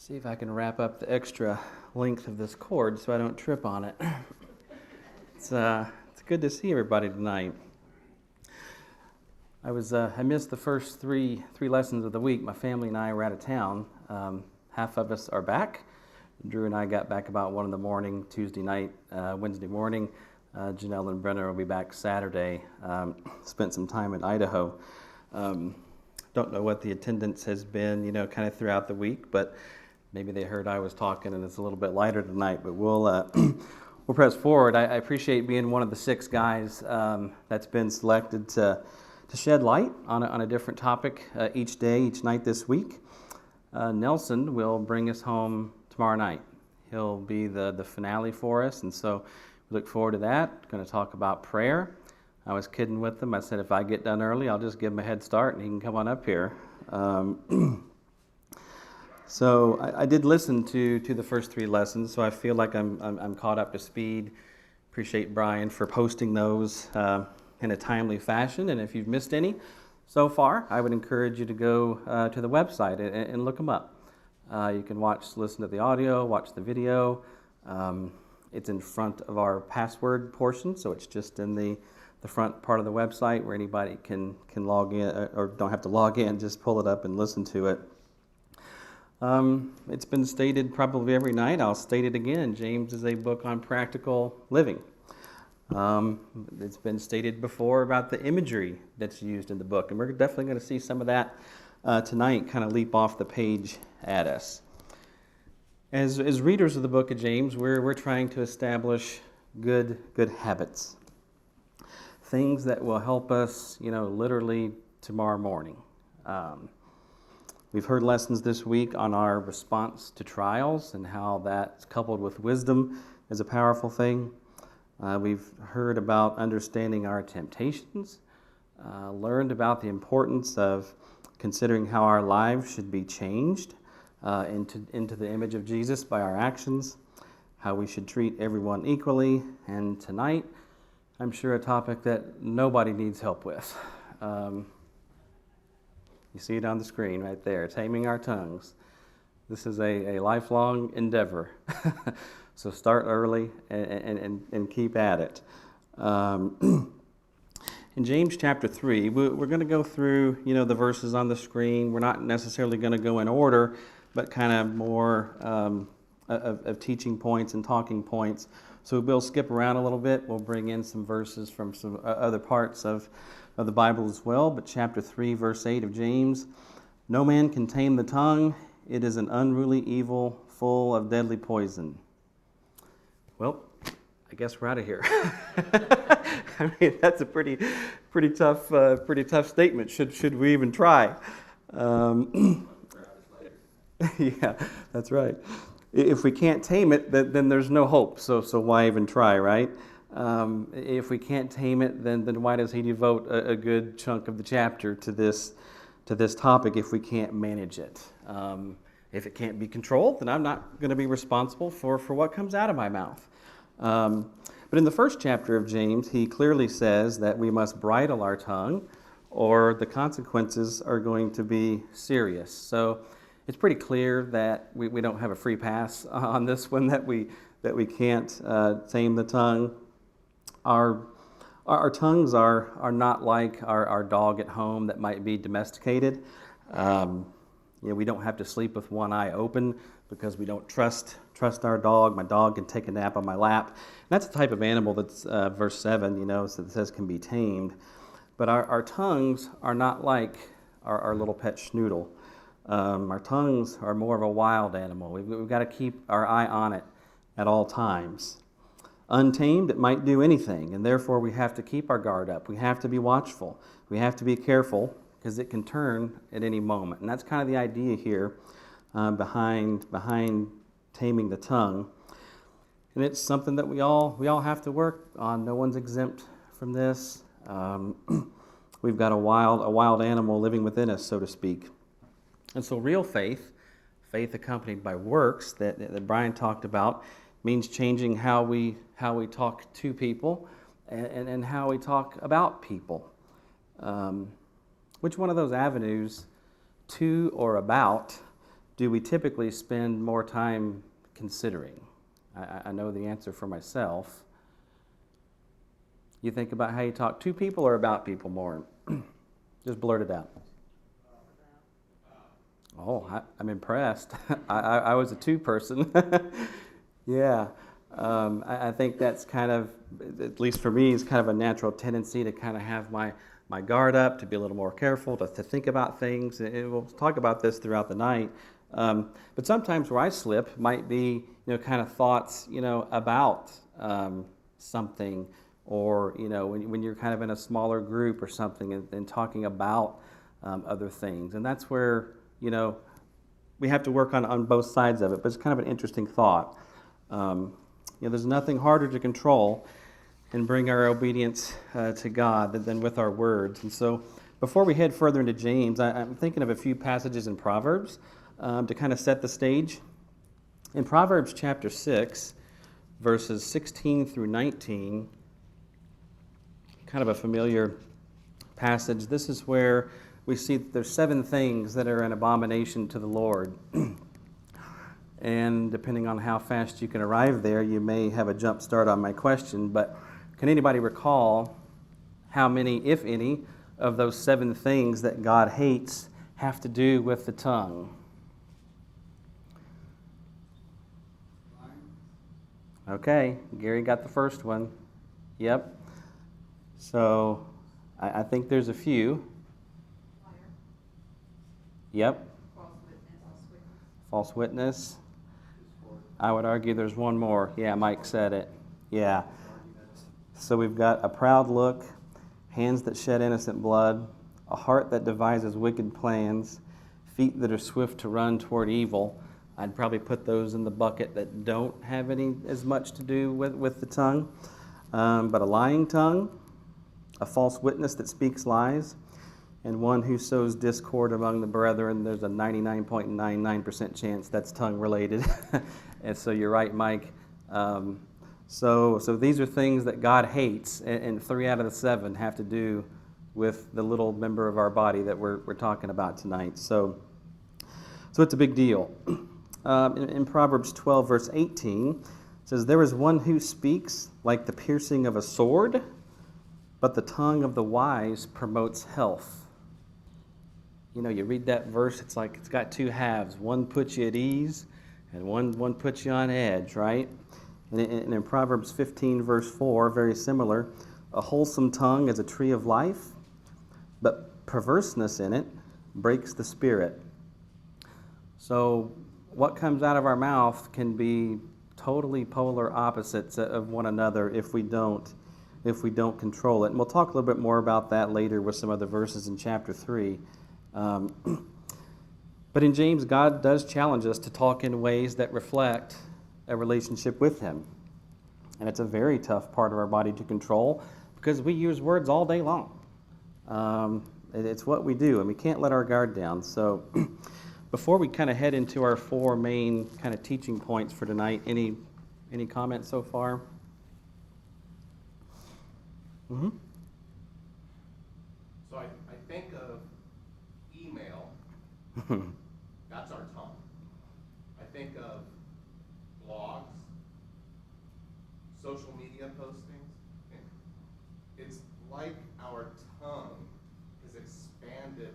See if I can wrap up the extra length of this cord so I don't trip on it. It's good to see everybody tonight. I missed the first three lessons of the week. My family and I were out of town. Half of us are back. Drew and I got back about 1 a.m. Tuesday night, Wednesday morning. Janelle and Brenner will be back Saturday. Spent some time in Idaho. Don't know what the attendance has been, kind of throughout the week, but maybe they heard I was talking and it's a little bit lighter tonight, but we'll press forward. I appreciate being one of the 6 guys that's been selected to shed light on a different topic each day, each night this week. Nelson will bring us home tomorrow night. He'll be the finale for us, and so we look forward to that. Going to talk about prayer. I was kidding with him. I said if I get done early, I'll just give him a head start and he can come on up here. So I did listen to the first 3 lessons, so I feel like I'm caught up to speed. Appreciate Brian for posting those in a timely fashion, and if you've missed any so far, I would encourage you to go to the website and look them up. You can listen to the audio, watch the video. It's in front of our password portion, so it's just in the front part of the website where anybody can log in, or don't have to log in, just pull it up and listen to it. It's been stated probably every night. I'll state it again. James is a book on practical living. It's been stated before about the imagery that's used in the book, and we're definitely going to see some of that tonight kind of leap off the page at us. As readers of the book of James, we're trying to establish good habits, things that will help us, literally tomorrow morning. We've heard lessons this week on our response to trials and how that's coupled with wisdom is a powerful thing. We've heard about understanding our temptations, learned about the importance of considering how our lives should be changed into the image of Jesus by our actions, how we should treat everyone equally, and tonight, I'm sure a topic that nobody needs help with. You see it on the screen right there, Taming Our Tongues. This is a lifelong endeavor. So start early and keep at it. In James chapter 3, we're going to go through, the verses on the screen. We're not necessarily going to go in order, but kind of more of teaching points and talking points. So we'll skip around a little bit. We'll bring in some verses from some other parts of the Bible as well. But chapter 3, verse 8 of James, "No man can tame the tongue. It is an unruly evil full of deadly poison." Well, I guess we're out of here. I mean, that's a pretty tough statement. Should we even try? Yeah, that's right. If we can't tame it, then there's no hope. So why even try, right? If we can't tame it, then why does he devote a good chunk of the chapter to this topic if we can't manage it? If it can't be controlled, then I'm not going to be responsible for what comes out of my mouth. But in the first chapter of James, he clearly says that we must bridle our tongue, or the consequences are going to be serious. So it's pretty clear that we don't have a free pass on this one, that we can't tame the tongue. Our tongues are not like our dog at home that might be domesticated. We don't have to sleep with one eye open because we don't trust our dog. My dog can take a nap on my lap. And that's the type of animal that's verse 7, so it says can be tamed. But our tongues are not like our little pet schnoodle. Our tongues are more of a wild animal. We've got to keep our eye on it at all times. Untamed, it might do anything, and therefore we have to keep our guard up. We have to be watchful. We have to be careful because it can turn at any moment. And that's kind of the idea here behind taming the tongue. And it's something that we all have to work on. No one's exempt from this. We've got a wild animal living within us, so to speak. And so real faith accompanied by works that Brian talked about, means changing how we talk to people and how we talk about people. Which one of those avenues, to or about, do we typically spend more time considering? I know the answer for myself. You think about how you talk to people or about people more? Just blurt it out. Oh, I'm impressed. I was a two person. Yeah. I think that's kind of, at least for me, is kind of a natural tendency to kind of have my guard up, to be a little more careful, to think about things. And we'll talk about this throughout the night. But sometimes where I slip might be, kind of thoughts, about something, or, when you're kind of in a smaller group or something and talking about other things. And that's where, we have to work on both sides of it, but it's kind of an interesting thought. There's nothing harder to control and bring our obedience to God than with our words. And so before we head further into James, I'm thinking of a few passages in Proverbs to kind of set the stage. In Proverbs chapter 6, verses 16 through 19, kind of a familiar passage. This is where we see that there's 7 things that are an abomination to the Lord. And depending on how fast you can arrive there, you may have a jump start on my question. But can anybody recall how many, if any, of those 7 things that God hates have to do with the tongue? Okay, Gary got the first one. Yep. So I think there's a few. Yep. False witness. I would argue there's one more. Yeah, Mike said it. Yeah. So we've got a proud look, hands that shed innocent blood, a heart that devises wicked plans, feet that are swift to run toward evil. I'd probably put those in the bucket that don't have any as much to do with the tongue. But a lying tongue, a false witness that speaks lies, and one who sows discord among the brethren. There's a 99.99% chance that's tongue related. And so you're right, Mike. So these are things that God hates, and 3 out of the 7 have to do with the little member of our body that we're talking about tonight. So it's a big deal. In Proverbs 12, verse 18, it says, "There is one who speaks like the piercing of a sword, but the tongue of the wise promotes health." You read that verse, it's like it's got 2 halves. One puts you at ease, and one puts you on edge, right? And in Proverbs 15, verse 4, very similar, "A wholesome tongue is a tree of life, but perverseness in it breaks the spirit." So what comes out of our mouth can be totally polar opposites of one another if we don't control it. And we'll talk a little bit more about that later with some other verses in chapter 3. But in James, God does challenge us to talk in ways that reflect a relationship with Him. And it's a very tough part of our body to control because we use words all day long. It's what we do, and we can't let our guard down. So before we kind of head into our 4 main kind of teaching points for tonight, any comments so far? Mm-hmm. So I think of email, that's our tongue. I think of blogs, social media postings. It's like our tongue is expanded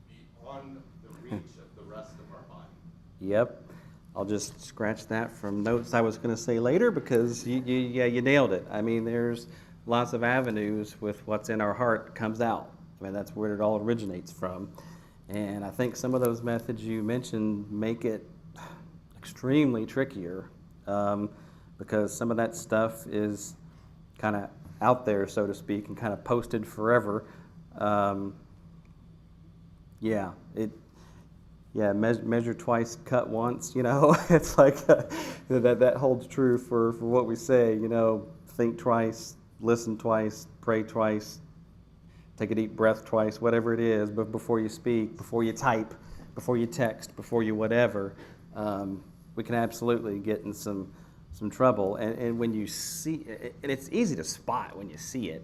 beyond the reach of the rest of our body. Yep. I'll just scratch that from notes I was going to say later because you nailed it. I mean, there's lots of avenues with what's in our heart comes out. I mean, that's where it all originates from. And I think some of those methods you mentioned make it extremely trickier because some of that stuff is kind of out there, so to speak, and kind of posted forever. Measure twice, cut once, It's like that holds true for what we say, think twice, listen twice, pray twice, take a deep breath twice, whatever it is, but before you speak, before you type, before you text, before you whatever, we can absolutely get in some trouble. And when you see, and it's easy to spot when you see it.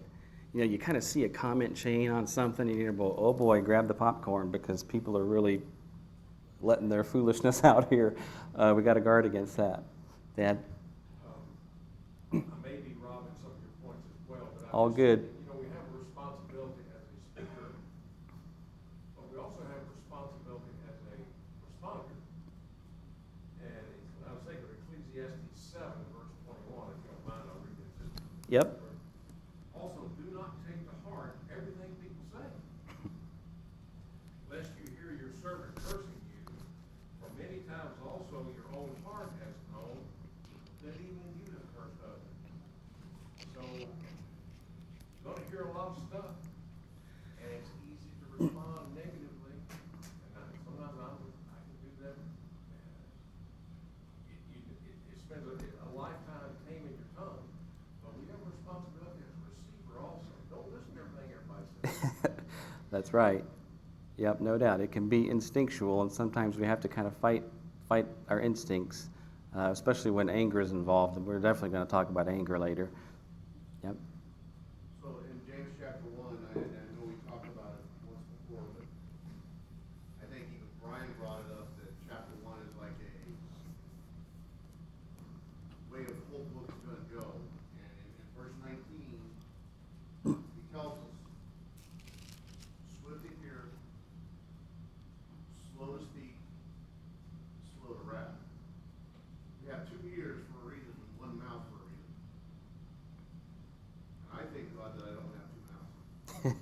You kind of see a comment chain on something, and you're, oh boy, grab the popcorn because people are really letting their foolishness out here. We got to guard against that. Dad? I may be robbing some of your points as well, but I'm All just good. thinking, we have a responsibility as a speaker, but we also have a responsibility as a responder. And I was thinking of Ecclesiastes 7, verse 21, if you don't mind, I'll read it. Yep. Also, do not take to heart everything people say, lest you hear your servant cursing you, for many times also your own heart has known that even you have cursed others. So, you're going to hear a lot of stuff, and it's easy to respond negatively, and sometimes I can do that. It spends a lifetime taming your tongue, but we have a responsibility as a receiver also. Don't listen to everything everybody says. That's right. Yep, no doubt. It can be instinctual, and sometimes we have to kind of fight our instincts, especially when anger is involved. And we're definitely going to talk about anger later. Yep. So in James chapter 1, I know we talked about it once before, but I think even Brian brought it up that chapter 1 is like a way of the whole book is going to go. And in verse 19, he tells us, swift to hear, slow to speak, slow to wrath. We have 2 ears for a reason and 1 mouth for a reason. And I think about that I don't have 2 mouths.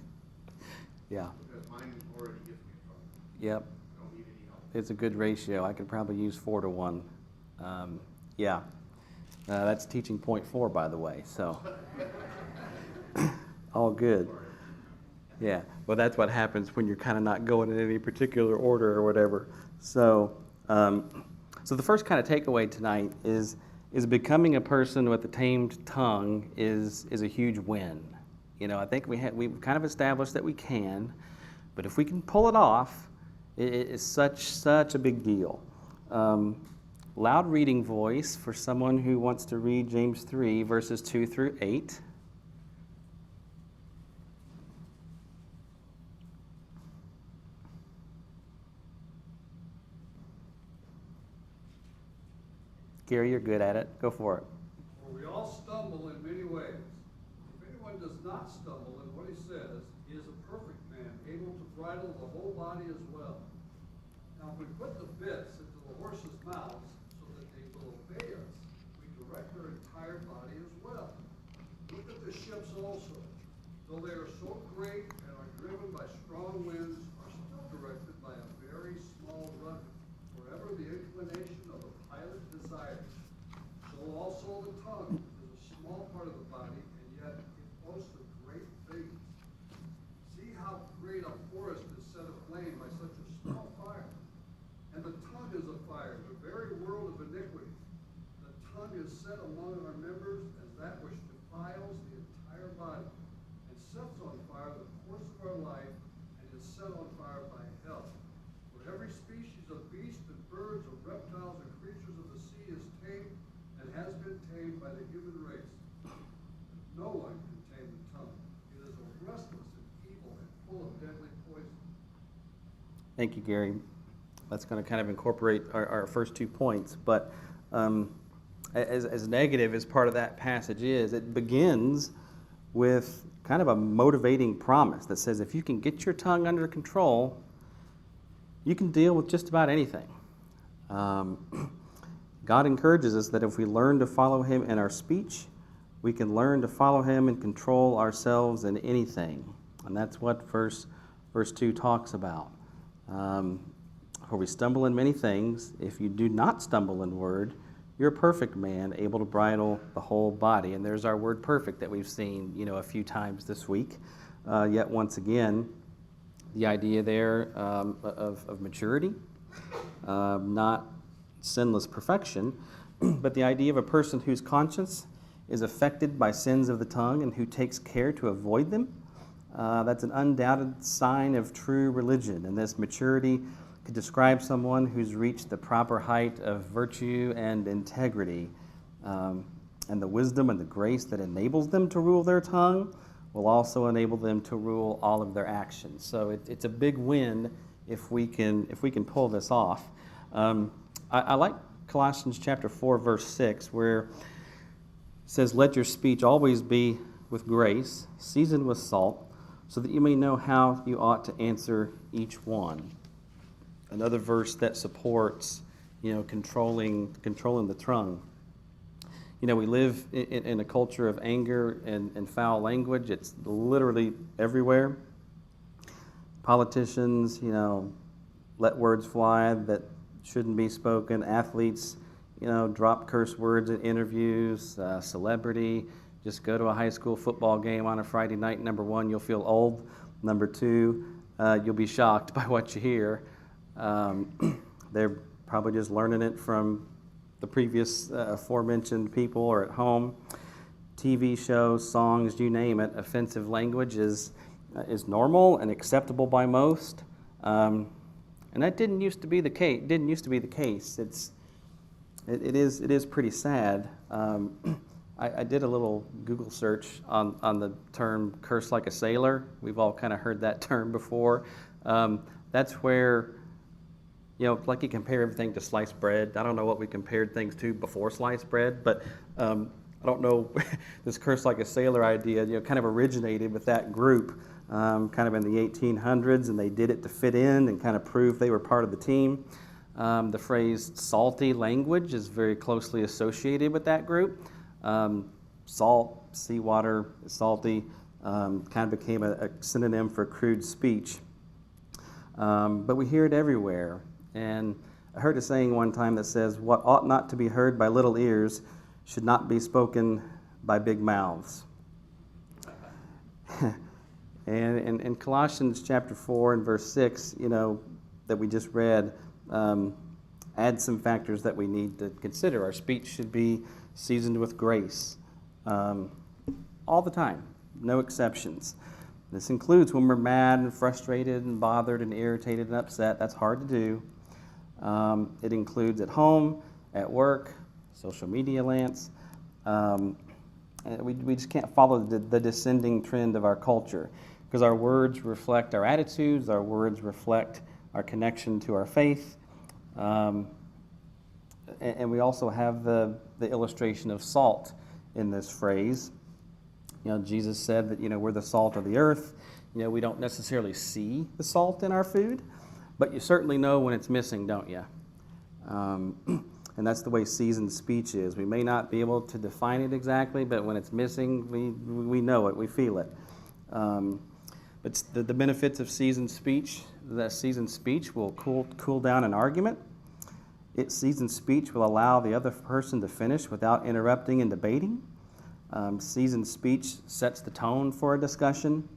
Yeah. Because mine already gets me in trouble. Yep. I don't need any help. It's a good ratio. I could probably use 4 to 1. Yeah. That's teaching point 4, by the way. So, all good. Yeah. Well, that's what happens when you're kind of not going in any particular order or whatever. So, so the first kind of takeaway tonight is becoming a person with a tamed tongue is a huge win. I think we've kind of established that we can, but if we can pull it off, it is such a big deal. Loud reading voice for someone who wants to read James 3, verses 2 through 8. Gary, you're good at it. Go for it. For we all stumble in many ways. If anyone does not stumble in what he says, he is a perfect man, able to bridle the whole body as well. Now, if we put the bits into the horses' mouths so that they will obey us, we direct their entire body as well. Look at the ships also. Though they are so great and are driven by strong winds, are still directed by a very small rudder, wherever the inclination of the pilot desires. So also the tongue is a small part of the body, and yet it boasts of great things. See how great a forest is set aflame by such a small fire. And the tongue is a fire, the very world of iniquity. The tongue is set among our members as that which defiles the entire body, and sets on fire the course of our life, and is set on fire by hell. For every species of beast and birds, of reptiles and creatures of the sea is tamed, and has been tamed by the human race. But no one can tame the tongue. It is a restless and evil and full of deadly poison. Thank you, Gary. That's going to kind of incorporate our first 2 points. But as negative as part of that passage is, it begins with kind of a motivating promise that says if you can get your tongue under control, you can deal with just about anything. God encourages us that if we learn to follow Him in our speech, we can learn to follow Him and control ourselves in anything. And that's what verse 2 talks about. For we stumble in many things. If you do not stumble in word, you're a perfect man, able to bridle the whole body. And there's our word perfect that we've seen, a few times this week. Yet once again, the idea there of maturity, not sinless perfection, but the idea of a person whose conscience is affected by sins of the tongue and who takes care to avoid them. That's an undoubted sign of true religion. And this maturity could describe someone who's reached the proper height of virtue and integrity. And the wisdom and the grace that enables them to rule their tongue will also enable them to rule all of their actions. So it's a big win if we can pull this off. I like Colossians chapter 4, verse 6, where it says, "Let your speech always be with grace, seasoned with salt, so that you may know how you ought to answer each one." Another verse that supports, controlling the tongue. We live in a culture of anger and foul language. It's literally everywhere. Politicians, let words fly that shouldn't be spoken. Athletes, drop curse words in interviews. Celebrity, just go to a high school football game on a Friday night. Number one, you'll feel old. Number two, you'll be shocked by what you hear. They're probably just learning it from the previous aforementioned people or at home. TV shows, songs, you name it, offensive language is normal and acceptable by most. And that didn't used to be the case. It is pretty sad. I did a little Google search on the term "curse like a sailor." We've all kind of heard that term before. That's where, like you compare everything to sliced bread. I don't know what we compared things to before sliced bread, but I don't know, this curse like a sailor idea, kind of originated with that group kind of in the 1800s, and they did it to fit in and kind of prove they were part of the team. The phrase salty language is very closely associated with that group. Salt, seawater, salty, kind of became a synonym for crude speech. But we hear it everywhere. And I heard a saying one time that says, "What ought not to be heard by little ears should not be spoken by big mouths." And in Colossians chapter 4 and verse 6, that we just read, add some factors that we need to consider. Our speech should be seasoned with grace all the time, no exceptions. This includes when we're mad and frustrated and bothered and irritated and upset. That's hard to do. It includes at home, at work, social media lance. We just can't follow the descending trend of our culture, because our words reflect our attitudes, our words reflect our connection to our faith. And we also have the illustration of salt in this phrase. Jesus said that, we're the salt of the earth. We don't necessarily see the salt in our food, but you certainly know when it's missing, don't you? And that's the way seasoned speech is. We may not be able to define it exactly, but when it's missing, we know it, we feel it. But the benefits of seasoned speech, that seasoned speech will cool down an argument. Seasoned speech will allow the other person to finish without interrupting and debating. Seasoned speech sets the tone for a discussion,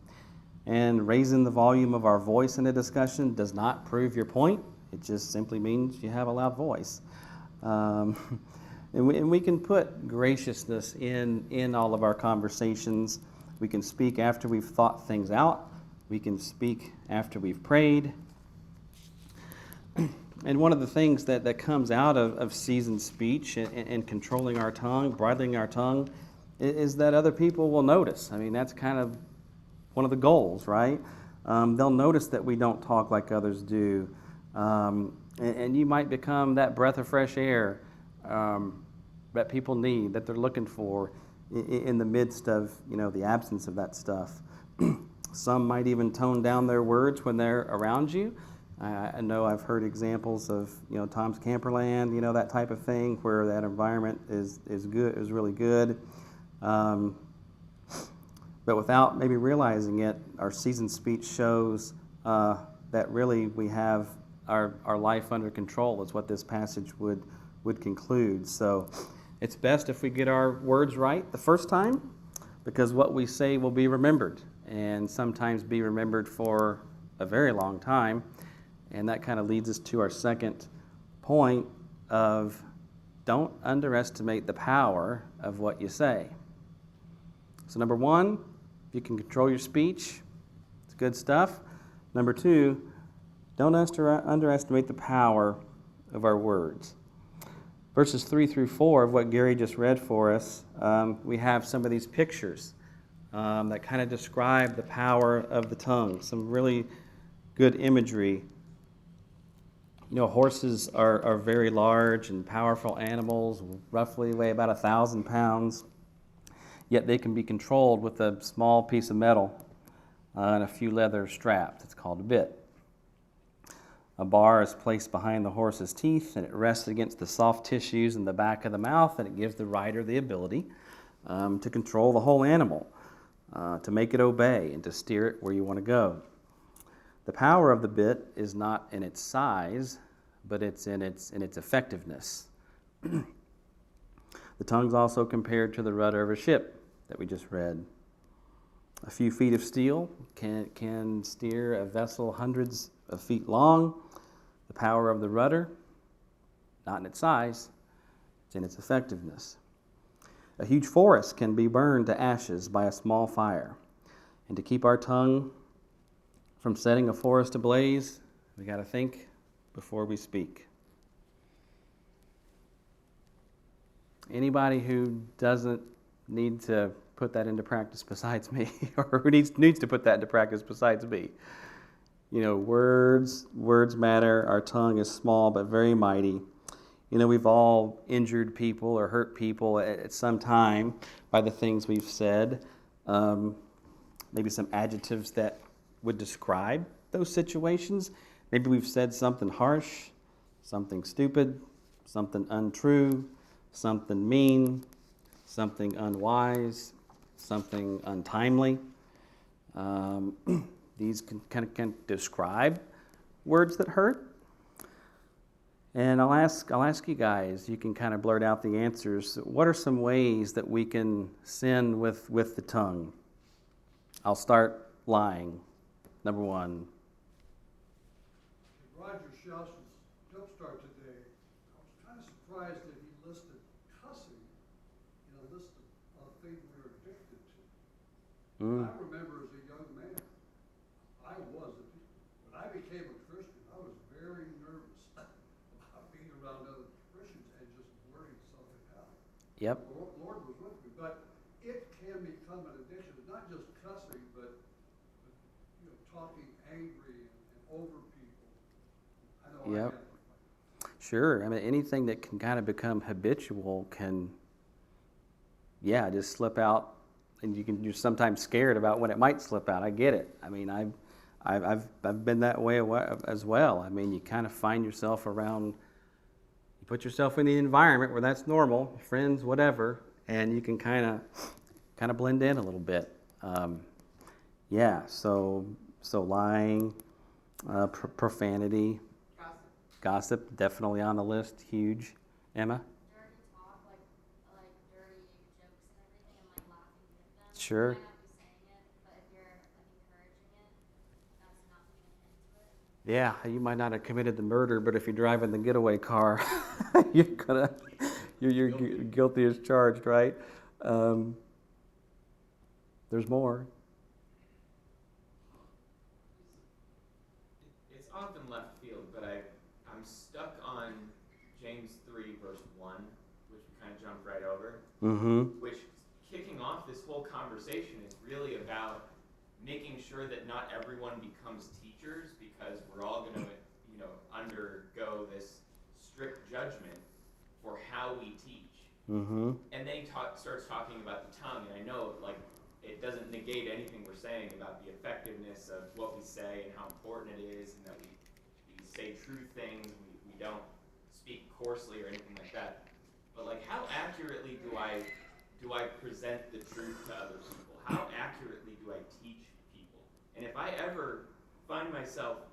and raising the volume of our voice in a discussion does not prove your point. It just simply means you have a loud voice. And we can put graciousness in all of our conversations. We can speak after we've thought things out. We can speak after we've prayed. And one of the things that comes out of seasoned speech and controlling our tongue, bridling our tongue, is that other people will notice. I mean, that's kind of one of the goals, right? They'll notice that we don't talk like others do. And you might become that breath of fresh air that people need, that they're looking for in the midst of, the absence of that stuff. Some might even tone down their words when they're around you. I know I've heard examples of, Tom's Camperland, that type of thing, where that environment is good, is really good. But without maybe realizing it, our seasoned speech shows that really we have our life under control, is what this passage would conclude. So it's best if we get our words right the first time, because what we say will be remembered, and sometimes be remembered for a very long time. And that kind of leads us to our second point of don't underestimate the power of what you say. So number one, if you can control your speech, it's good stuff. Number two, don't underestimate the power of our words. Verses 3 through 4 of what Gary just read for us, we have some of these pictures that kind of describe the power of the tongue. Some really good imagery You know, horses are very large and powerful animals, roughly weigh about 1,000 pounds, yet they can be controlled with a small piece of metal and a few leather straps. It's called a bit. A bar is placed behind the horse's teeth, and it rests against the soft tissues in the back of the mouth, and it gives the rider the ability to control the whole animal, to make it obey, and to steer it where you want to go. The power of the bit is not in its size, but it's in its effectiveness. The tongue's also compared to the rudder of a ship that we just read. A few feet of steel can steer a vessel hundreds of feet long. The power of the rudder, not in its size, it's in its effectiveness. A huge forest can be burned to ashes by a small fire. And to keep our tongue from setting a forest ablaze, we got to think before we speak. Anybody who doesn't need to put that into practice besides me, or who needs to put that into practice besides me? You know, words matter. Our tongue is small but very mighty. You know, we've all injured people or hurt people at some time by the things we've said. Maybe some adjectives that would describe those situations. Maybe we've said something harsh, something stupid, something untrue, something mean, something unwise, something untimely. These can describe words that hurt. And I'll ask you guys, you can kind of blurt out the answers. What are some ways that we can sin with the tongue? I'll start lying. Number one. Roger Shelton's Jumpstart today, I was kind of surprised that he listed cussing in a list of things we're addicted to. I remember as a young man, when I became a Christian, I was very nervous about being around other Christians and just blurting something out. Yep. The Lord was with me, but it can become an addiction. It's not just cussing, but talking angry and over people. I know. Yep. Sure. I mean, anything that can kind of become habitual can, just slip out, and you're sometimes scared about when it might slip out. I get it. I mean, I've been that way as well. I mean, you kind of find yourself around, you put yourself in the environment where that's normal, friends, whatever, and you can kind of blend in a little bit. So lying, profanity, gossip, definitely on the list, huge. Emma? Dirty talk, like dirty jokes and everything, and like laughing with them. Sure. You might not be saying it, but if you're like encouraging it, that's enough to get into it. Yeah, you might not have committed the murder, but if you're driving the getaway car, you're guilty as charged, right? There's more. It's often left field, but I'm stuck on James 3, verse 1, which we kind of jumped right over, which, kicking off this whole conversation, is really about making sure that not everyone becomes teachers, because we're all going to, undergo this strict judgment for how we teach. And then he starts talking about the tongue, and I know, it doesn't negate anything we're saying about the effectiveness of what we say and how important it is, and that we say true things, we don't speak coarsely or anything like that. But how accurately do I present the truth to other people? How accurately do I teach people? And if I ever find myself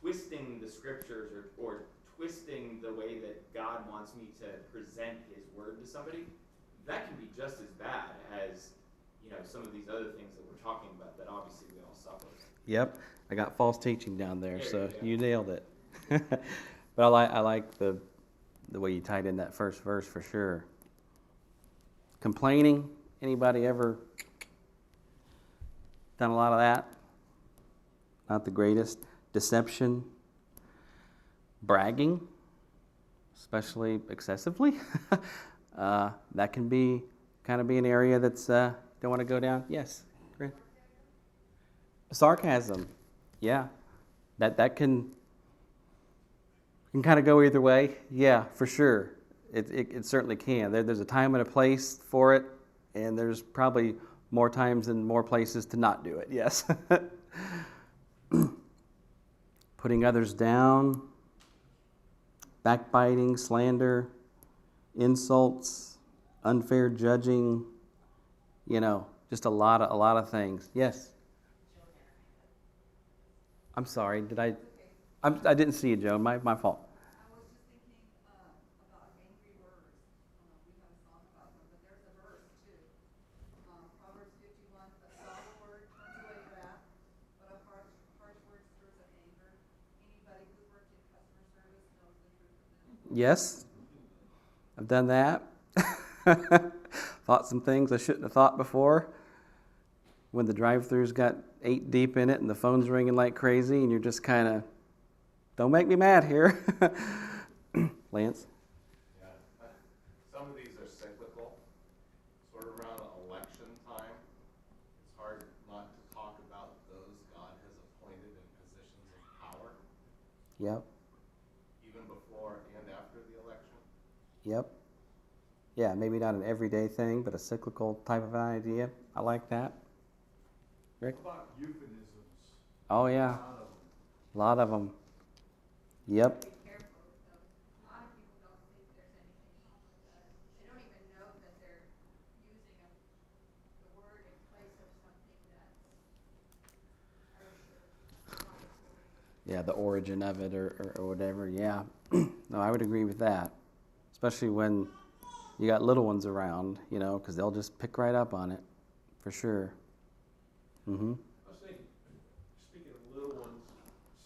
twisting the scriptures or twisting the way that God wants me to present his word to somebody, that can be just as bad as some of these other things that we're talking about that obviously we all suffer. Yep, I got false teaching down there, so you you nailed it. But I like the way you tied in that first verse for sure. Complaining, anybody ever done a lot of that? Not the greatest. Deception, bragging, especially excessively. That can be an area that's don't want to go down. Yes, Grant. Sarcasm, yeah, that can can kind of go either way. Yeah, for sure. It certainly can. There's a time and a place for it, and there's probably more times and more places to not do it. Yes. Putting others down, backbiting, slander, insults, unfair judging, just a lot of things. Yes. I'm sorry. I didn't see you, Joan. My fault. I was just thinking about angry words. We have a song about them, but there's a verse too. Proverbs 51, a soft word turns away wrath, but a harsh word stirs up anger. Anybody who's worked in customer service knows the truth of this. Yes, I've done that. Thought some things I shouldn't have thought before. When the drive-thru's got 8 deep in it and the phone's ringing like crazy, and you're just kind of, don't make me mad here. Lance? Yeah. Some of these are cyclical, sort of around election time. It's hard not to talk about those God has appointed in positions of power, Yep. even before and after the election. Yep. Yeah, maybe not an everyday thing, but a cyclical type of idea. I like that. Rick? What about euphemisms? Oh, yeah. A lot of them. Yep. Be careful with those. A lot of people don't think there's anything wrong with that. They don't even know that they're using the word in place of something that's Yeah, the origin of it or whatever. Yeah. No, I would agree with that. Especially when you got little ones around, because they'll just pick right up on it, for sure. Mm-hmm. I was thinking, speaking of little ones,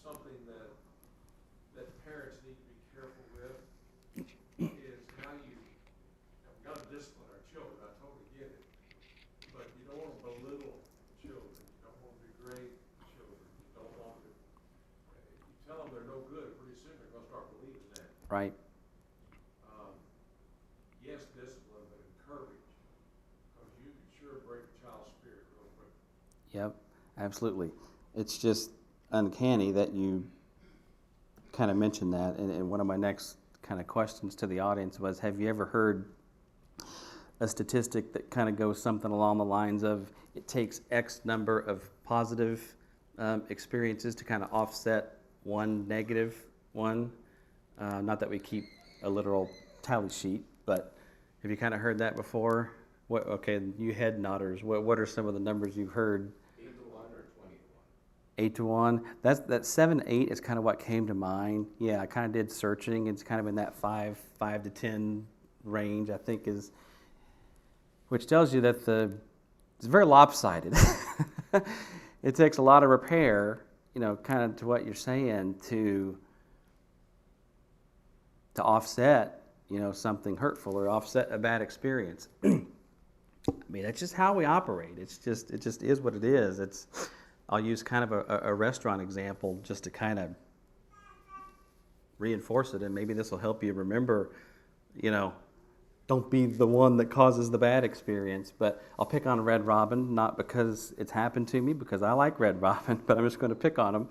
something that parents need to be careful with is how you, we got to discipline our children, I totally get it. But you don't want to belittle children, you don't want to degrade children, you don't want to, if you tell them they're no good, pretty soon they're going to start believing that. Right. Yes, discipline, but encourage, because you can sure break a child's spirit real quick. Yep, absolutely. It's just uncanny that you kind of mentioned that. And one of my next kind of questions to the audience was, have you ever heard a statistic that kind of goes something along the lines of it takes X number of positive experiences to kind of offset one negative one? Not that we keep a literal tally sheet, but have you kind of heard that before? Okay, you head nodders. What are some of the numbers you've heard? 8 to 1 or 20 to 1? 8 to 1. That 7, 8 is kind of what came to mind. Yeah, I kind of did searching. It's kind of in that 5 to 10 range, I think, which tells you that it's very lopsided. It takes a lot of repair, kind of to what you're saying to offset, something hurtful or offset a bad experience. I mean, that's just how we operate. It just is what it is. I'll use kind of a restaurant example just to kind of reinforce it, and maybe this will help you remember, don't be the one that causes the bad experience. But I'll pick on Red Robin, not because it's happened to me, because I like Red Robin, but I'm just going to pick on them.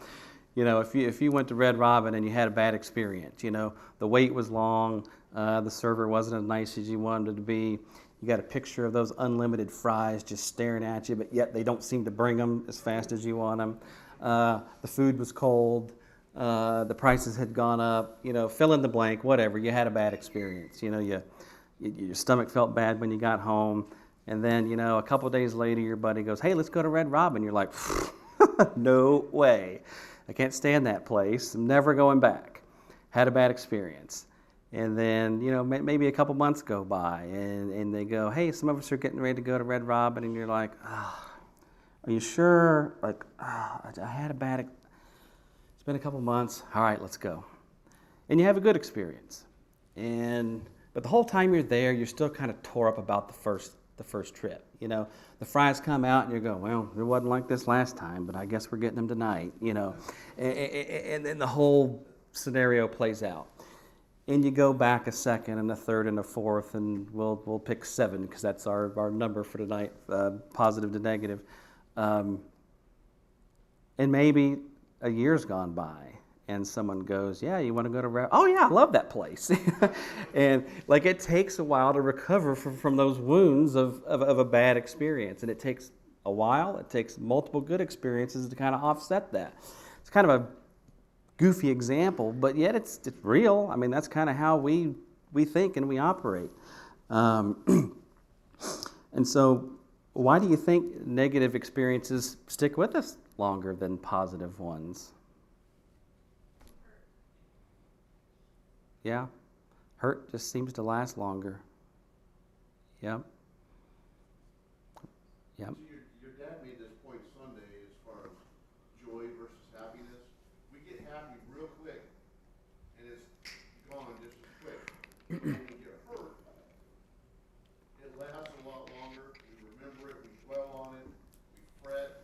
If you went to Red Robin and you had a bad experience, the wait was long, the server wasn't as nice as you wanted it to be, you got a picture of those unlimited fries just staring at you, but yet they don't seem to bring them as fast as you want them. The food was cold, the prices had gone up, fill in the blank, whatever. You had a bad experience. Your stomach felt bad when you got home, and then, a couple of days later, your buddy goes, "Hey, let's go to Red Robin." You're like, no way. I can't stand that place. I'm never going back. Had a bad experience. And then, maybe a couple months go by, and they go, "Hey, some of us are getting ready to go to Red Robin," and you're like, "Are you sure?" Like, I had a bad. It's been a couple months. All right, let's go. And you have a good experience, but the whole time you're there, you're still kind of tore up about the first trip. The fries come out, and you go, "Well, it wasn't like this last time, but I guess we're getting them tonight." And then the whole scenario plays out. And you go back a second and a third and a fourth, and we'll pick 7 because that's our number for tonight, positive to negative. And maybe a year's gone by, and someone goes, yeah, you want to go to oh yeah, I love that place. And like it takes a while to recover from those wounds of a bad experience, and it takes a while. It takes multiple good experiences to kind of offset that. It's kind of a goofy example, but yet it's real. I mean, that's kind of how we think and we operate. And so, why do you think negative experiences stick with us longer than positive ones? Yeah, hurt just seems to last longer. Yep. Yep. So your dad made this point Sunday as far as joy versus happiness. We get happy real quick, and it's gone just as quick. When we get hurt, it lasts a lot longer. We remember it. We dwell on it. We fret,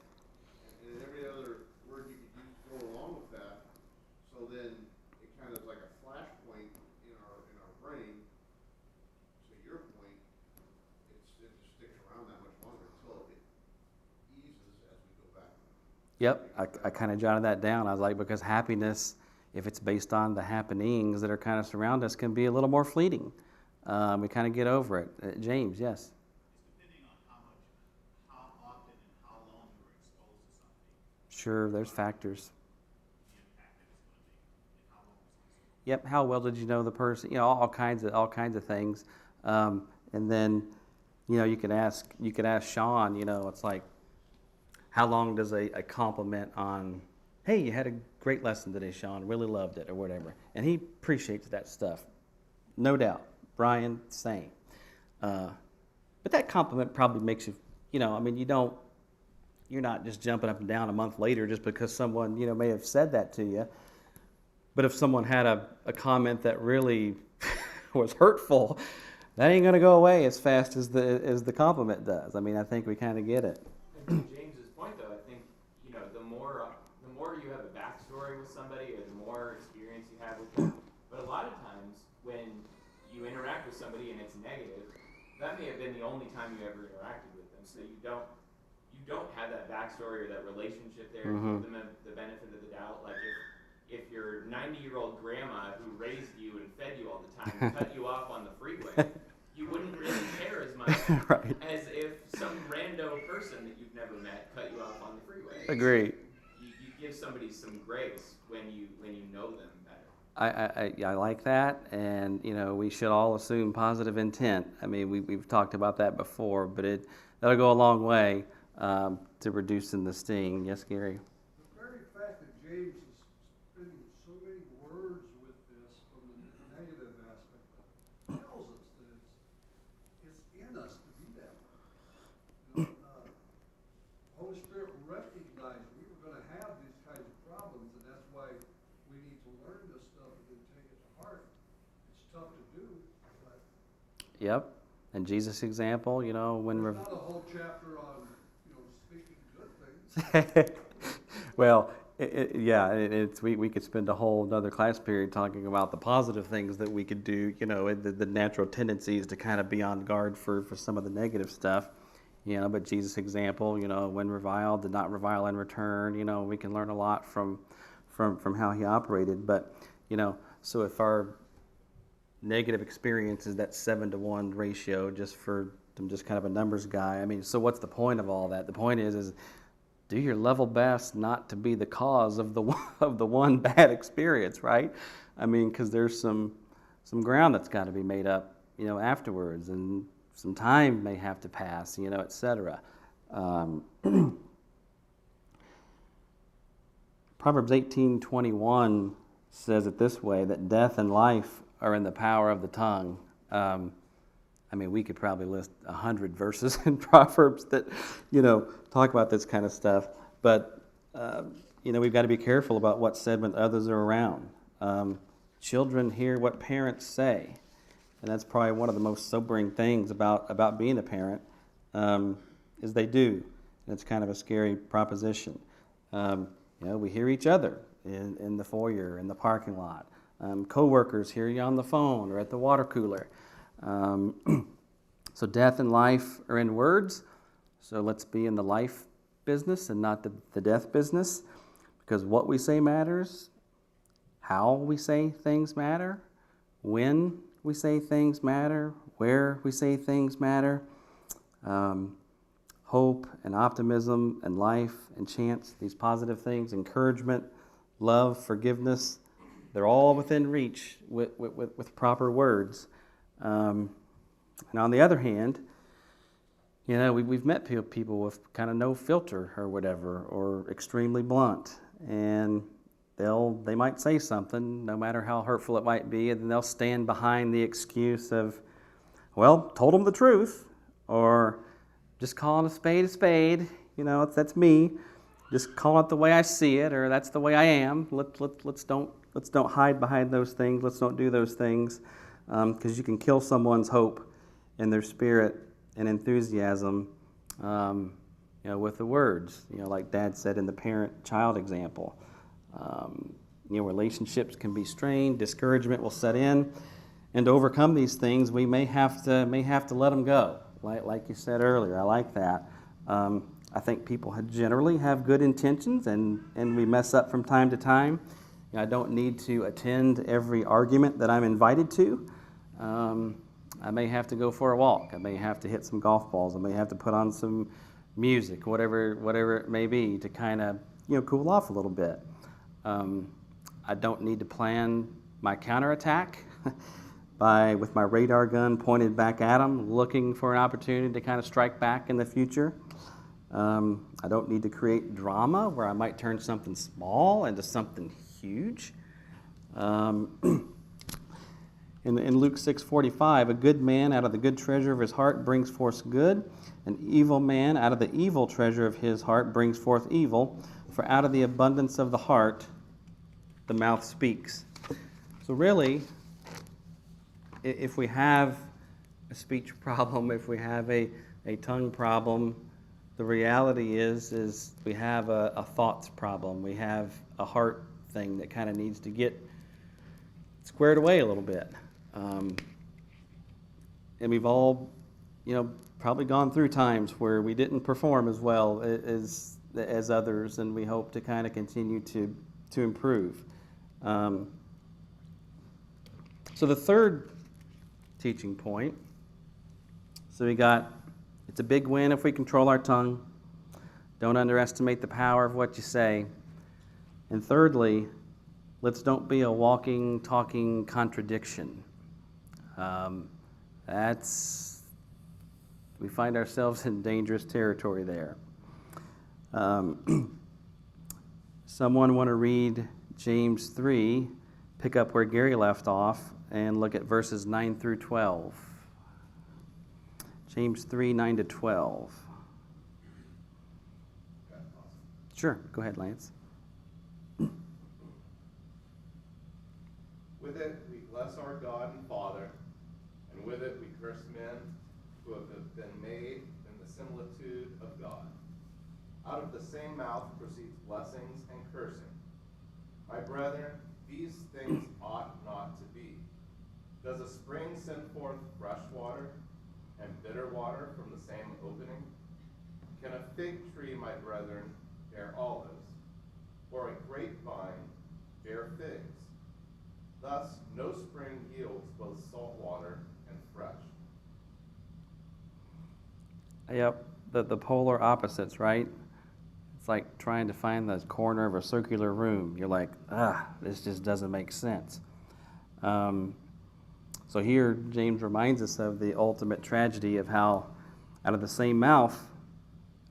and every other word you could use to go along with that. So then it kind of is like a flashpoint in our brain. To your point, it just sticks around that much longer until it eases as we go back. Yep, I kind of jotted that down. I was like, because happiness, if it's based on the happenings that are kind of surround us, can be a little more fleeting. We kind of get over it. James, yes? It's depending on how often and how long you were exposed to something, Sure, there's factors. the impact that it's going to make, and how long it's going to stay. Yep, how well did you know the person? You know, all kinds of things. And then, you know, you could ask Sean. You know, it's like, how long does a compliment on, hey, you had a great lesson today, Sean, really loved it, or whatever, and he appreciates that stuff, no doubt. Brian, same. But that compliment probably makes you, you know, I mean, you're not just jumping up and down a month later just because someone, you know, may have said that to you. But if someone had a comment that really was hurtful, that ain't going to go away as fast as the compliment does. I mean, I think we kind of get it. And to James's point, though, I think, you know, the more you have a backstory with somebody, or the more experience you have with them. But a lot of times, when you interact with somebody and it's negative, that may have been the only time you ever interacted with them. So you don't have that backstory or that relationship there to give them the benefit of the doubt. Like if your 90-year-old grandma who raised you and fed you all the time cut you off on the freeway, you wouldn't really care as much Right. as if some rando person that you've never met cut you off on the freeway. Agree. You give somebody some grace when you know them better. I like that, and you know, we should all assume positive intent. I mean, we've talked about that before, but that'll go a long way to reducing the sting. Yes, Gary. The very fact that James is spending so many words with this from the negative aspect tells us that it's in us to be that way. You know, Holy Spirit recognized we were going to have these kinds of problems, and that's why we need to learn this stuff and then take it to heart. It's tough to do, but Yep. And Jesus' example, you know, when there's we're not a whole chapter on, you know, speaking good things. well, we could spend a whole another class period talking about the positive things that we could do, you know, and the natural tendencies to kind of be on guard for some of the negative stuff, you know. But Jesus' example, you know, when reviled, did not revile in return. You know, we can learn a lot from how he operated. But, you know, so if our negative experience is that 7-to-1 ratio, I'm just kind of a numbers guy. I mean, so what's the point of all that? The point is do your level best not to be the cause of the one bad experience, right? I mean, because there's some ground that's got to be made up, you know, afterwards, and some time may have to pass, you know, etc. Proverbs 18:21 says it this way, that death and life are in the power of the tongue. I mean, we could probably list 100 verses in Proverbs that, you know, talk about this kind of stuff. But, you know, we've got to be careful about what's said when others are around. Children hear what parents say. And that's probably one of the most sobering things about being a parent, is they do. And it's kind of a scary proposition. You know, we hear each other in the foyer, in the parking lot. Co-workers hear you on the phone or at the water cooler. So death and life are in words. So let's be in the life business and not the death business, because what we say matters, how we say things matter, when we say things matter, where we say things matter. Hope and optimism and life and chance, these positive things, encouragement, love, forgiveness, they're all within reach with proper words. And on the other hand, we've met people with kind of no filter or whatever, or extremely blunt, and they might say something, no matter how hurtful it might be, and they'll stand behind the excuse of, well, told them the truth, or just calling a spade a spade. That's me. Just calling it the way I see it, or that's the way I am. Let's don't hide behind those things. Let's don't do those things, because you can kill someone's hope and their spirit and enthusiasm, with the words. Like Dad said in the parent-child example. Relationships can be strained. Discouragement will set in, and to overcome these things, we may have to let them go. Like you said earlier, I like that. I think people generally have good intentions, and we mess up from time to time. I don't need to attend every argument that I'm invited to. I may have to go for a walk. I may have to hit some golf balls. I may have to put on some music, whatever it may be, to kind of cool off a little bit. I don't need to plan my counterattack with my radar gun pointed back at them, looking for an opportunity to kind of strike back in the future. I don't need to create drama where I might turn something small into something huge. In Luke 6:45, a good man out of the good treasure of his heart brings forth good. An evil man out of the evil treasure of his heart brings forth evil. For out of the abundance of the heart, the mouth speaks. So really, if we have a speech problem, if we have a tongue problem, the reality is we have a thoughts problem. We have a heart thing that kind of needs to get squared away a little bit. And we've all, probably gone through times where we didn't perform as well as others, and we hope to kind of continue to improve. So the third teaching point, so we got, it's a big win if we control our tongue. Don't underestimate the power of what you say. And thirdly, let's don't be a walking, talking contradiction. We find ourselves in dangerous territory there. Someone want to read James 3, pick up where Gary left off, and look at verses 9 through 12. James 3, 9 to 12. Sure, go ahead, Lance. With it we bless our God and Father, and with it we curse men who have been made in the similitude of God. Out of the same mouth proceeds blessings and cursing. My brethren, these things ought not to be. Does a spring send forth fresh water and bitter water from the same opening? Can a fig tree, my brethren, bear olives, or a grapevine bear figs? Thus, no spring yields both salt water and fresh. Yep, the polar opposites, right? It's like trying to find the corner of a circular room. You're like, this just doesn't make sense. So here, James reminds us of the ultimate tragedy of how out of the same mouth,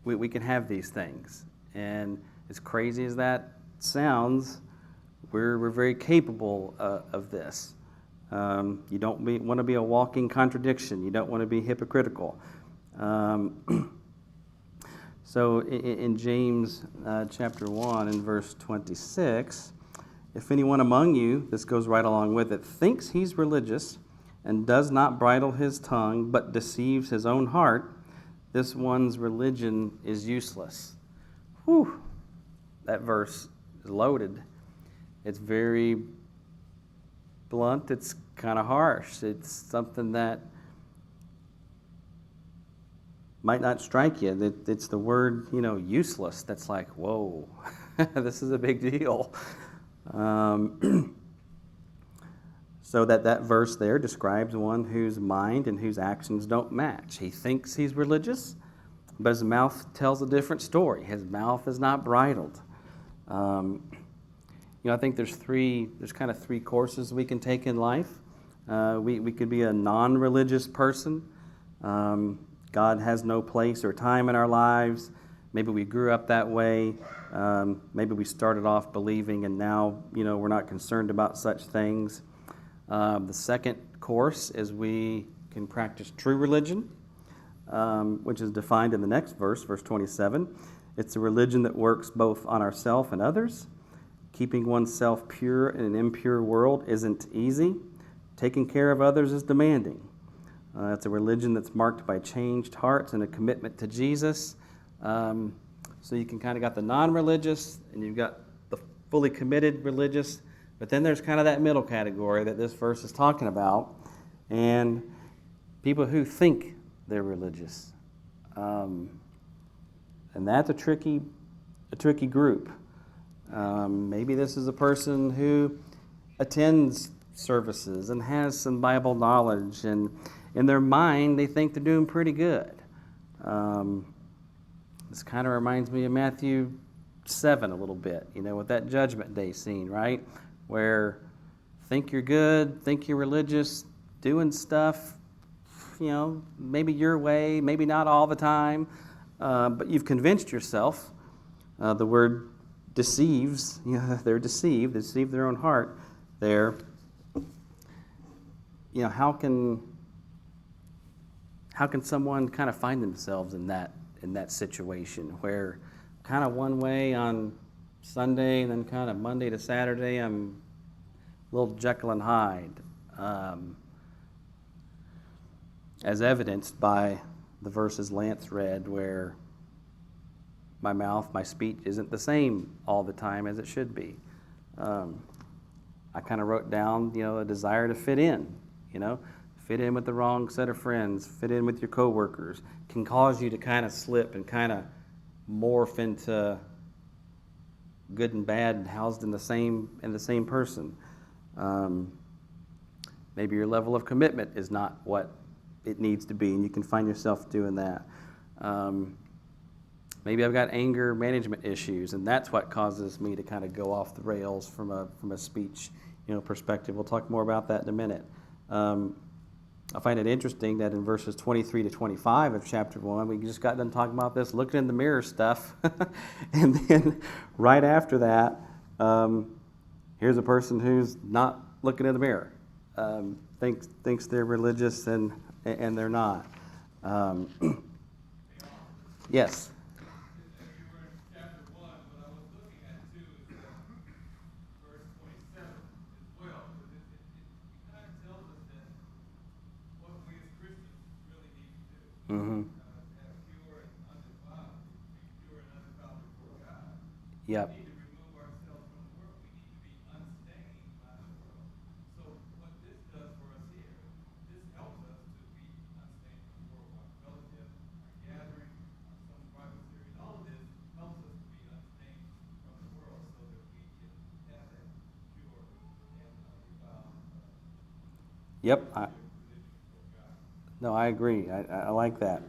we can have these things. And as crazy as that sounds, we're very capable of this. You don't want to be a walking contradiction. You don't want to be hypocritical. So in James chapter 1 and verse 26, if anyone among you, this goes right along with it, thinks he's religious and does not bridle his tongue but deceives his own heart, this one's religion is useless. Whew, that verse is loaded. It's very blunt. It's kind of harsh. It's something that might not strike you. It's the word, useless. That's like, whoa, this is a big deal. So that verse there describes one whose mind and whose actions don't match. He thinks he's religious, but his mouth tells a different story. His mouth is not bridled. I think there's kind of three courses we can take in life. We could be a non-religious person. God has no place or time in our lives. Maybe we grew up that way. Maybe we started off believing and now, we're not concerned about such things. The second course is we can practice true religion, which is defined in the next verse 27. It's a religion that works both on ourselves and others. Keeping oneself pure in an impure world isn't easy. Taking care of others is demanding. It's a religion that's marked by changed hearts and a commitment to Jesus. So you can kind of got the non-religious and you've got the fully committed religious, but then there's kind of that middle category that this verse is talking about, and people who think they're religious. And that's a tricky group. Maybe this is a person who attends services and has some Bible knowledge, and in their mind they think they're doing pretty good. This kind of reminds me of Matthew 7 a little bit, with that Judgment Day scene, right? Where think you're good, think you're religious, doing stuff, maybe your way, maybe not all the time, but you've convinced yourself. The word deceives, they're deceived, they deceive their own heart. How can someone kind of find themselves in that situation where kind of one way on Sunday and then kind of Monday to Saturday I'm a little Jekyll and Hyde, as evidenced by the verses Lance read where my mouth, my speech isn't the same all the time as it should be. I kind of wrote down, a desire to fit in, fit in with the wrong set of friends, fit in with your coworkers, can cause you to kind of slip and kind of morph into good and bad and housed in the same person. Maybe your level of commitment is not what it needs to be, and you can find yourself doing that. Maybe I've got anger management issues, and that's what causes me to kind of go off the rails from a speech, perspective. We'll talk more about that in a minute. I find it interesting that in verses 23 to 25 of chapter 1, we just got done talking about this looking in the mirror stuff, and then right after that, here's a person who's not looking in the mirror, thinks they're religious and they're not. Yes. Mm-hmm. Have pure and undefiled, be pure and undefiled before God. Yep. We need to remove ourselves from the world. We need to be unstained by the world. So what this does for us here, this helps us to be unstained from the world. Our fellowship, our gathering, our summer Bible series, all of this helps us to be unstained from the world so that we can have that pure and undefiled Yep. religion before God. No, I agree. I like that.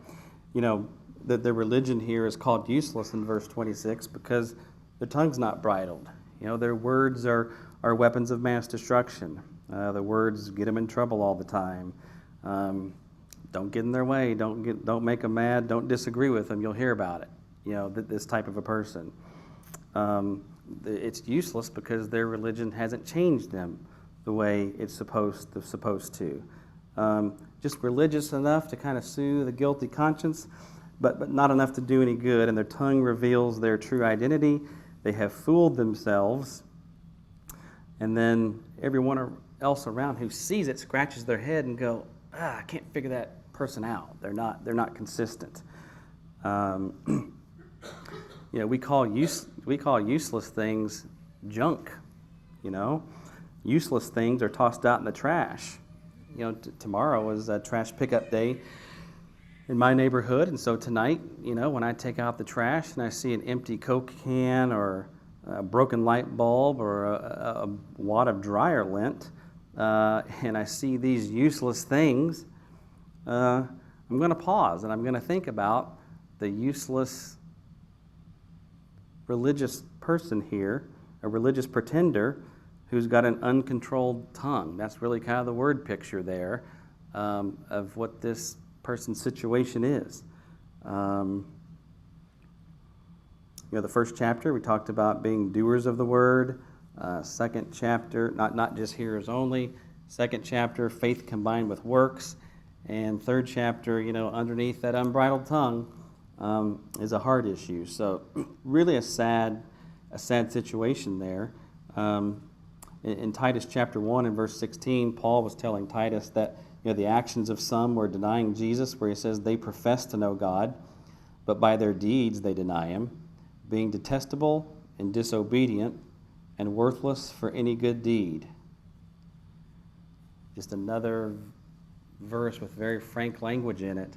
The religion here is called useless in verse 26 because their tongue's not bridled. Their words are weapons of mass destruction. The words get them in trouble all the time. Don't get in their way. Don't make them mad. Don't disagree with them. You'll hear about it. This type of a person. It's useless because their religion hasn't changed them the way it's supposed to. Just religious enough to kind of soothe a guilty conscience, but not enough to do any good, and their tongue reveals their true identity. They have fooled themselves, and then everyone else around who sees it scratches their head and go, I can't figure that person out. They're not consistent. We call useless things junk. Useless things are tossed out in the trash. Tomorrow is a trash pickup day in my neighborhood, and so tonight, when I take out the trash and I see an empty Coke can or a broken light bulb or a wad of dryer lint, and I see these useless things, I'm going to pause and I'm going to think about the useless religious person here, a religious pretender who's got an uncontrolled tongue. That's really kind of the word picture there of what this person's situation is. The first chapter, we talked about being doers of the word. Second chapter, not just hearers only. Second chapter, faith combined with works. And third chapter, underneath that unbridled tongue is a heart issue. So really a sad situation there. In Titus chapter 1 and verse 16, Paul was telling Titus that the actions of some were denying Jesus, where he says they profess to know God, but by their deeds they deny him, being detestable and disobedient and worthless for any good deed. Just another verse with very frank language in it,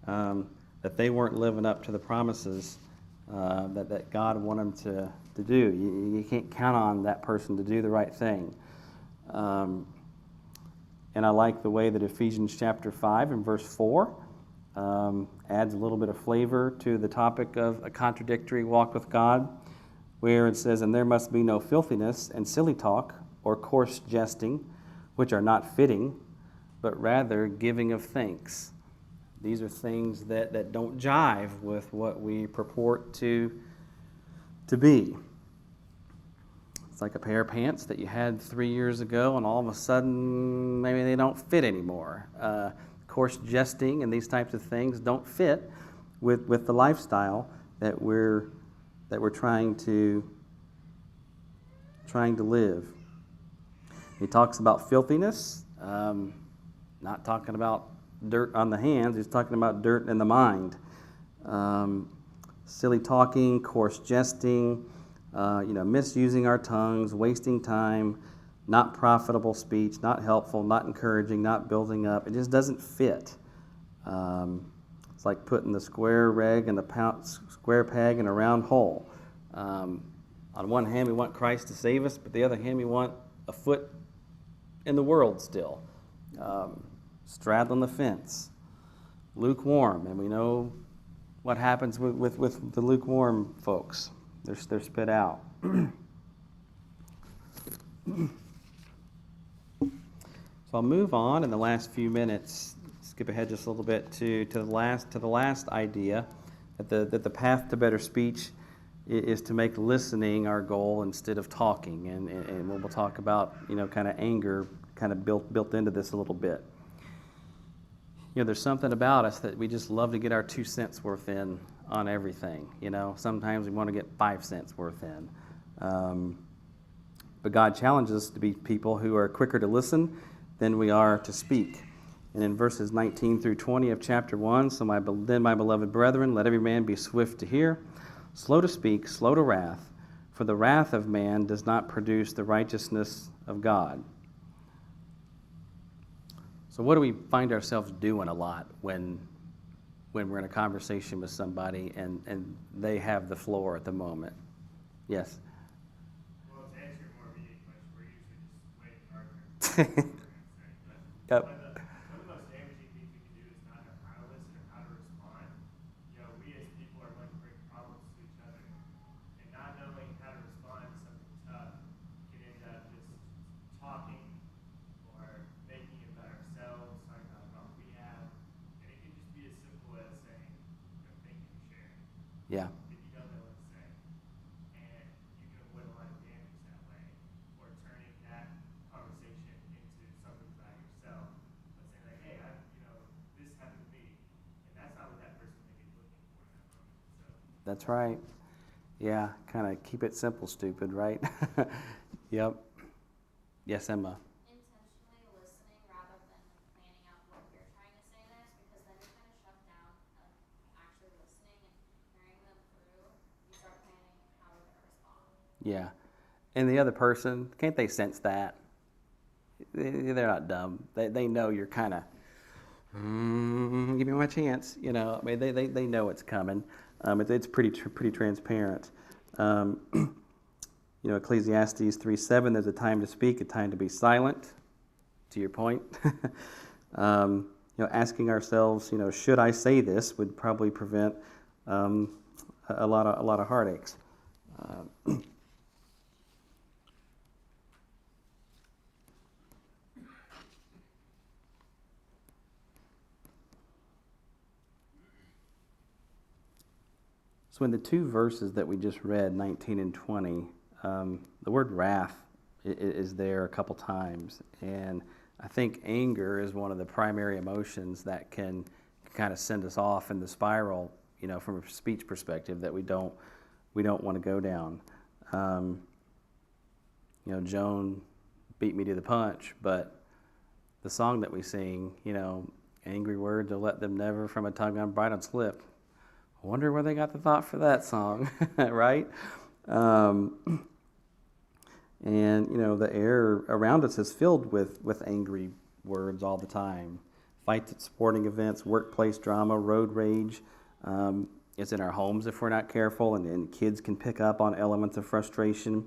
that they weren't living up to the promises that God wanted them to do. You can't count on that person to do the right thing. And I like the way that Ephesians chapter 5 and verse 4 adds a little bit of flavor to the topic of a contradictory walk with God, where it says, "And there must be no filthiness and silly talk or coarse jesting, which are not fitting, but rather giving of thanks." These are things that don't jive with what we purport to be. It's like a pair of pants that you had 3 years ago, and all of a sudden, maybe they don't fit anymore. Coarse jesting and these types of things don't fit with the lifestyle that we're trying to live. He talks about filthiness, not talking about dirt on the hands. He's talking about dirt in the mind. Silly talking, coarse jesting, misusing our tongues, wasting time, not profitable speech, not helpful, not encouraging, not building up. It just doesn't fit. It's like putting the square peg in a round hole. On one hand, we want Christ to save us, but the other hand, we want a foot in the world still. Straddling the fence. Lukewarm, and we know what happens with the lukewarm folks. They're spit out. So I'll move on in the last few minutes, skip ahead just a little bit to the last idea, that the path to better speech is to make listening our goal instead of talking, and we'll talk about kind of anger kind of built into this a little bit. There's something about us that we just love to get our 2 cents worth in on everything. Sometimes we want to get 5 cents worth in. But God challenges us to be people who are quicker to listen than we are to speak. And in verses 19 through 20 of chapter 1, "So then, my beloved brethren, let every man be swift to hear, slow to speak, slow to wrath, for the wrath of man does not produce the righteousness of God." So what do we find ourselves doing a lot when we're in a conversation with somebody and they have the floor at the moment? Yes? Well, to answer your more immediate question, we're usually just waiting for our turn. Yep. One of the most damaging things we can do is not know how to listen or how to respond. We as people are going to bring problems to each other, and not knowing how to respond to something tough can end up just talking or making it about ourselves, talking about the problem we have, and it can just be as simple as saying, "Thank you for sharing," Yeah. if you don't know what to say. And you can avoid a lot of damage that way, or turning that conversation into something about yourself. But saying like, "Hey, this happened to me," and that's not what that person may be looking for in that moment. So That's right. Yeah, kind of keep it simple, stupid, right? Yep. Yes, Emma. Intentionally listening rather than planning out what you're trying to say next, because then you're kind of shut down of actually listening and hearing them through. You start planning how you're going to respond. Yeah. And the other person, can't they sense that? They're not dumb. They know you're kind of, give me my chance. They know it's coming. It's pretty transparent. Ecclesiastes 3:7, there's a time to speak, a time to be silent. to your point. Asking ourselves, should I say this, would probably prevent a lot of heartaches. So in the two verses that we just read, 19 and 20, the word wrath is there a couple times. And I think anger is one of the primary emotions that can kind of send us off in the spiral, from a speech perspective that we don't want to go down. Joan beat me to the punch, but the song that we sing, angry words will let them never from a tongue unbridled slip. I wonder where they got the thought for that song, right? The air around us is filled with angry words all the time. Fights at sporting events, workplace drama, road rage. It's in our homes if we're not careful, and kids can pick up on elements of frustration.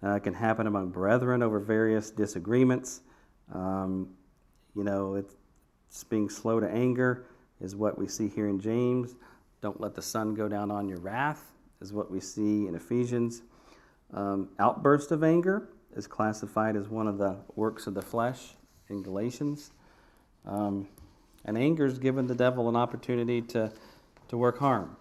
It can happen among brethren over various disagreements. It's being slow to anger is what we see here in James. Don't let the sun go down on your wrath is what we see in Ephesians. Outburst of anger is classified as one of the works of the flesh in Galatians. And anger is giving the devil an opportunity to work harm.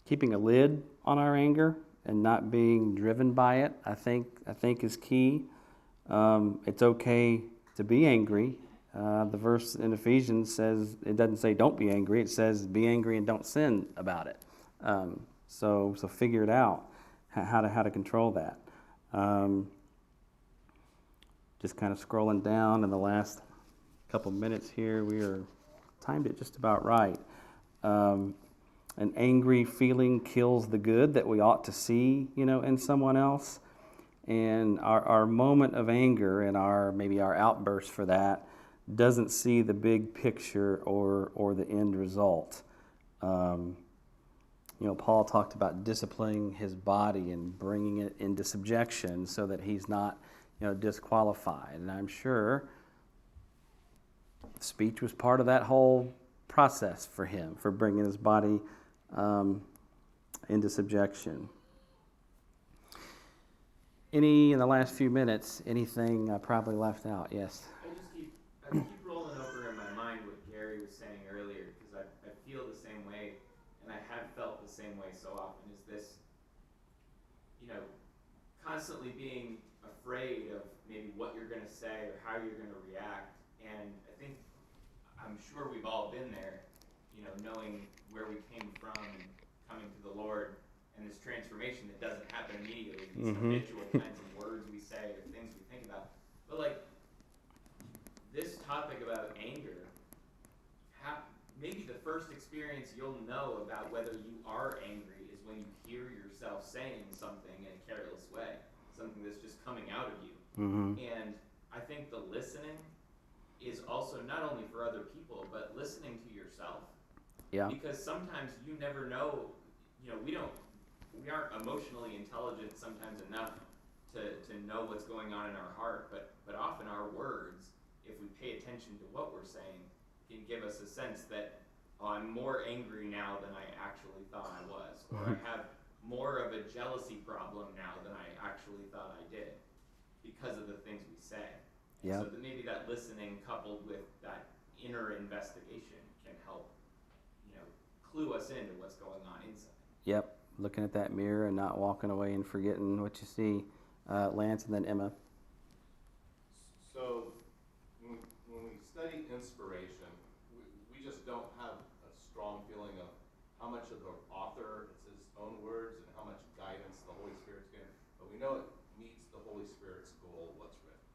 Keeping a lid on our anger and not being driven by it, I think is key. It's okay to be angry. The verse in Ephesians says, it doesn't say don't be angry, it says be angry and don't sin about it. So figure it out, how to control that. Just kind of scrolling down in the last couple minutes here, we are timed it just about right. An angry feeling kills the good that we ought to see, in someone else. And our moment of anger and maybe our outburst for that doesn't see the big picture or the end result. Paul talked about disciplining his body and bringing it into subjection so that he's not, disqualified. And I'm sure speech was part of that whole process for him, for bringing his body into subjection. In the last few minutes, anything I probably left out? Yes? I keep rolling over in my mind what Gary was saying earlier, because I feel the same way, and I have felt the same way so often, is this, constantly being afraid of maybe what you're going to say or how you're going to react. And I'm sure we've all been there, knowing where we came from and coming to the Lord, and this transformation that doesn't happen immediately, these habitual kinds of words we say or things we think about. But this topic about anger, maybe the first experience you'll know about whether you are angry is when you hear yourself saying something in a careless way, something that's just coming out of you. And I think the listening is also not only for other people, but listening to yourself. Yeah. Because sometimes you never know, we aren't emotionally intelligent sometimes enough to know what's going on in our heart, but often our words, if we pay attention to what we're saying, can give us a sense that, I'm more angry now than I actually thought I was, or I have more of a jealousy problem now than I actually thought I did, because of the things we say. Yeah. So maybe that listening coupled with that inner investigation can help, clue us into what's going on inside. Yep. Looking at that mirror and not walking away and forgetting what you see. Lance and then Emma. So when we study inspiration, we just don't have a strong feeling of how much of the author it's his own words and how much guidance the Holy Spirit's given. But we know it meets the Holy Spirit's goal of what's written.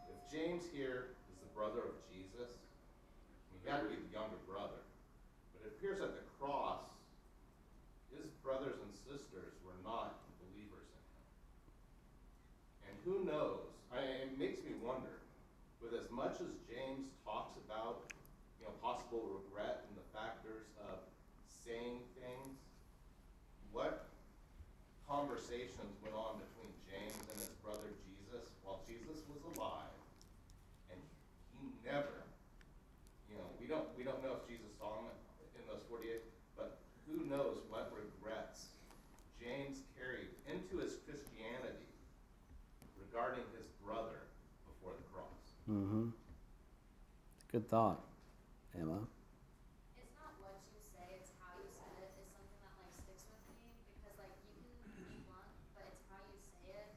If James here is the brother of Jesus, he had to be the younger brother. But it appears at the cross, his brothers and sisters were not believers in him. And who knows? It makes me wonder, with as much as James talks about, possible regret and the factors of saying things. What conversations went on between James and his brother Jesus while Jesus was alive, and he never, we don't know if Jesus saw him in those 48, but who knows what regrets James carried into his Christianity regarding his brother before the cross. Mm-hmm. Good thought, Emma. It's not what you say, it's how you said it is something that like sticks with me because like you can be blunt, but it's how you say it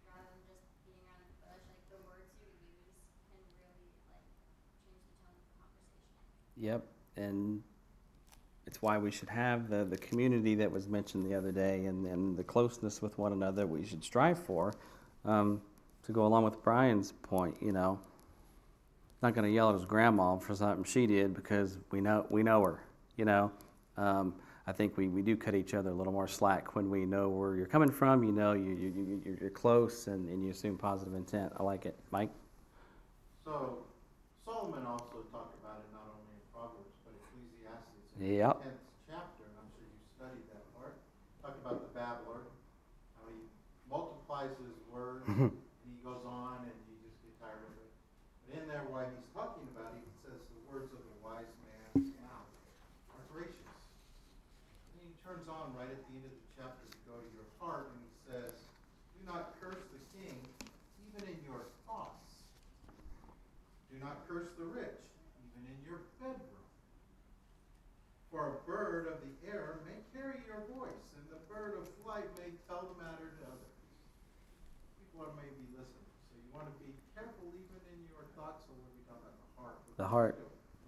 rather than just beating around the bush. Like the words you use can really like change the tone of the conversation. Yep, and it's why we should have the community that was mentioned the other day, and the closeness with one another we should strive for. To go along with Brian's point, not going to yell at his grandma for something she did because we know her. I think we do cut each other a little more slack when we know where you're coming from. You're close, and you assume positive intent. I like it, Mike. So Solomon also talked about it not only in Proverbs but Ecclesiastes in Yep. the 10th chapter, and I'm sure you studied that part. Talked about the babbler, how he multiplies his words, and he goes on, and you just get tired of it. But in there, while he's talking about it, he says the words of a wise man's mouth are gracious. And he turns on right at the end of the chapter to go to your heart, and he says, do not curse the king, even in your thoughts. Do not curse the rich, even in your bedroom. For a bird of the air may carry your voice, and the bird of flight may tell the matter to others. People are maybe listening, so you want to be careful even in your thoughts. So when we talk about the heart, The heart.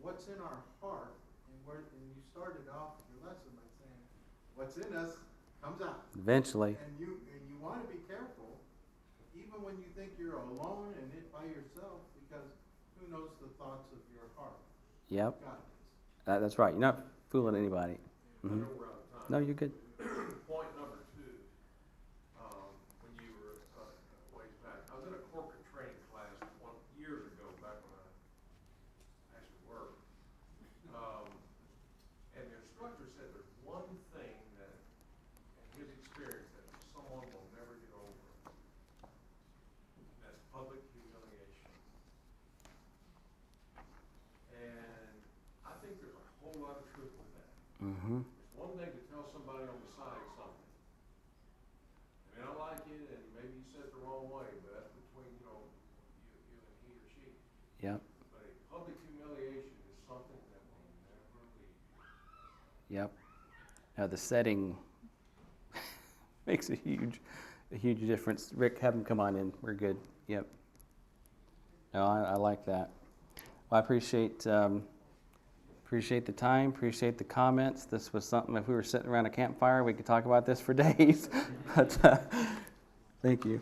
What's in our heart, and you started off your lesson by saying, what's in us comes out. Eventually. And you want to be careful, even when you think you're alone and it by yourself, because who knows the thoughts of your heart? Yep. God does. That's right. You're not fooling anybody. I know we're out of time. No, you're good. Point number 2, when you were ways back, I was in a corporate training class years ago, back when I actually worked. And the instructor said there's one thing that, in his experience, that someone will never get over. And that's public humiliation. And I think there's a whole lot of truth to that. Mm-hmm. It's one thing to tell somebody on the side something. They may not like it, and maybe you said it the wrong way, but that's between, you and he or she. Yep. But a public humiliation is something that will never leave. Yep. Now the setting makes a huge difference. Rick, have him come on in. We're good. Yep. No, I like that. Well, I appreciate the time, appreciate the comments. This was something, if we were sitting around a campfire, we could talk about this for days. But thank you.